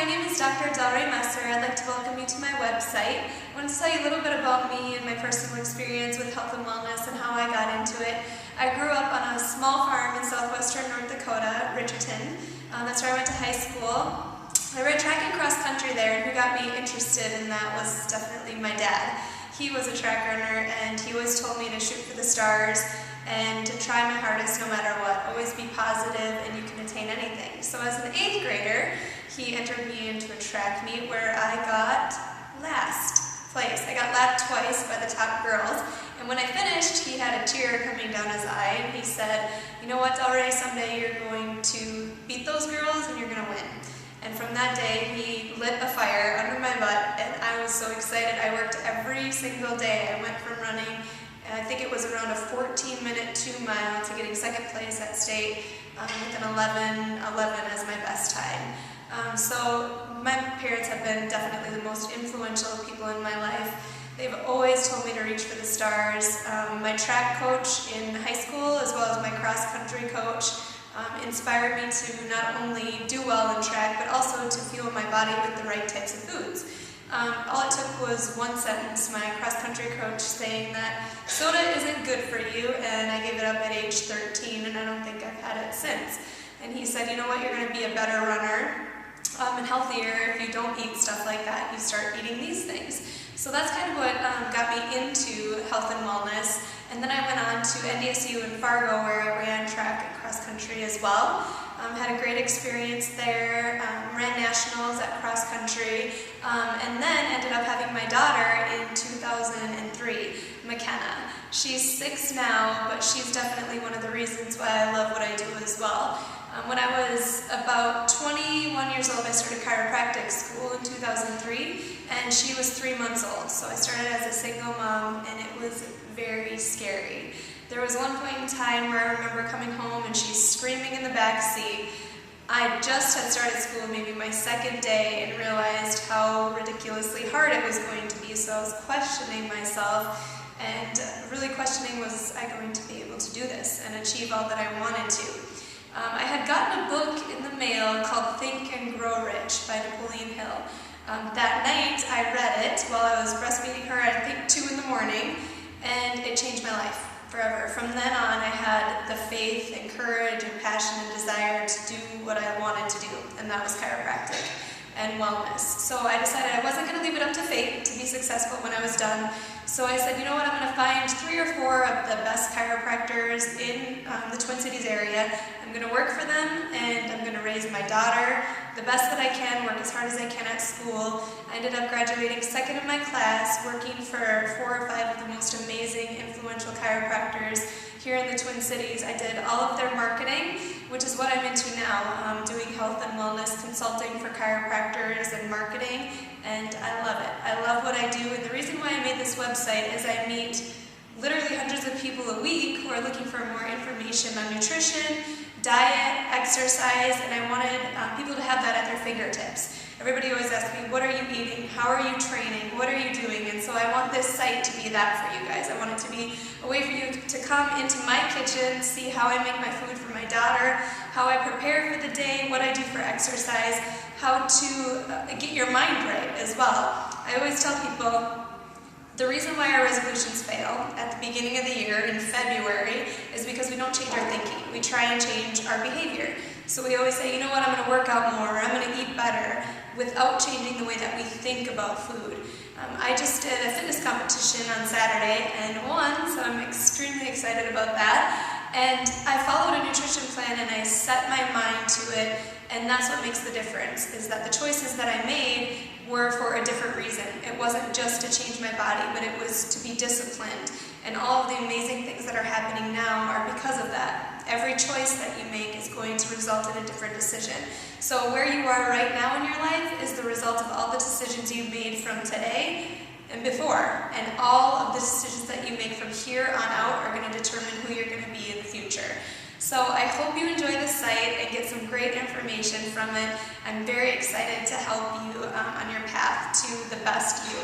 name is Dr. Messer. I'd like to welcome you to my website. I want to tell you a little bit about me and my personal experience with health and wellness and how I got into it. I grew up on a small farm in southwestern North Dakota, Richardson. That's where I went to high school. I ran track and cross country there, and who got me interested in that was definitely my dad. He was a track runner, and he always told me to shoot for the stars and to try my hardest no matter what. Always be positive and you can attain anything. So as an 8th grader, he entered me into a track meet where I got last place. I got lapped twice by the top girls, and when I finished, he had a tear coming down his eye, and he said, "You know what, Delray, someday you're going to beat those girls and you're going to win." And from that day, he lit a fire under my butt, and I was so excited. I worked every single day. I went from running, I think it was around a 14-minute 2-mile to getting 2nd place at state with an 11:11 as my best time. So my parents have been definitely the most influential people in my life. They've always told me to reach for the stars. My track coach in high school, as well as my cross-country coach, inspired me to not only do well in track, but also to fuel my body with the right types of foods. All it took was one sentence, my cross-country coach saying that soda isn't good for you, and I gave it up at age 13, and I don't think I've had it since. And he said, "You know what, you're going to be a better runner and healthier if you don't eat stuff like that. You start eating these things." So that's kind of what got me into health and wellness. And then I went on to NDSU in Fargo, where I ran track and cross country as well. Had a great experience there, ran nationals at cross country, and then ended up having my daughter in 2003, McKenna. She's 6 now, but she's definitely one of the reasons why I love what I do as well. When I was about 21 years old, I started chiropractic school in 2003, and she was 3 months old. So I started as a single mom, and it was very scary. There was one point in time where I remember coming home and she's screaming in the back seat. I just had started school maybe my 2nd day and realized how ridiculously hard it was going to be, so I was questioning myself and really questioning, was I going to be able to do this and achieve all that I wanted to? I had gotten a book in the mail called Think and Grow Rich by Napoleon Hill. That night I read it while I was breastfeeding her at I think 2 in the morning, and it changed my life forever. From then on, I had the faith and courage and passion and desire to do what I wanted to do, and that was chiropractic and wellness. So I decided I wasn't going to leave it up to fate to be successful when I was done. So I said, you know what, I'm going to find 3 or 4 of the best chiropractors in the Twin Cities area. I'm going to work for them, and I'm going to raise my daughter the best that I can, work as hard as I can at school. I ended up graduating 2nd in my class, working for 4 or 5 of the most amazing, influential chiropractors here in the Twin Cities. I did all of their marketing, which is what I'm into now, doing health and wellness consulting for chiropractors and marketing, and I love it. I love what I do, and the reason why I made this website is I meet literally hundreds of people a week who are looking for more information on nutrition, diet, exercise, and I wanted people to have that at their fingertips. Everybody always asks me, what are you eating? How are you training? What are you doing? And so I want this site to be that for you guys. I want it to be a way for you to come into my kitchen, see how I make my food for my daughter, how I prepare for the day, what I do for exercise, how to get your mind right as well. I always tell people, the reason why our resolutions fail at the beginning of the year in February is because we don't change our thinking. We try and change our behavior. So we always say, you know what, I'm going to work out more, I'm going to eat better, without changing the way that we think about food. I just did a fitness competition on Saturday and won, so I'm extremely excited about that. And I followed a nutrition plan and I set my mind to it, and that's what makes the difference, is that the choices that I made were for a different reason. It wasn't just to change my body, but it was to be disciplined. And all of the amazing things that are happening now are because of that. Every choice that you make is going to result in a different decision. So where you are right now in your life is the result of all the decisions you made from today and before. And all of the decisions that you make from here on out are going to determine who you're going to be in the future. So I hope you enjoy the site and get some great information from it. I'm very excited to help you on your path to the best you.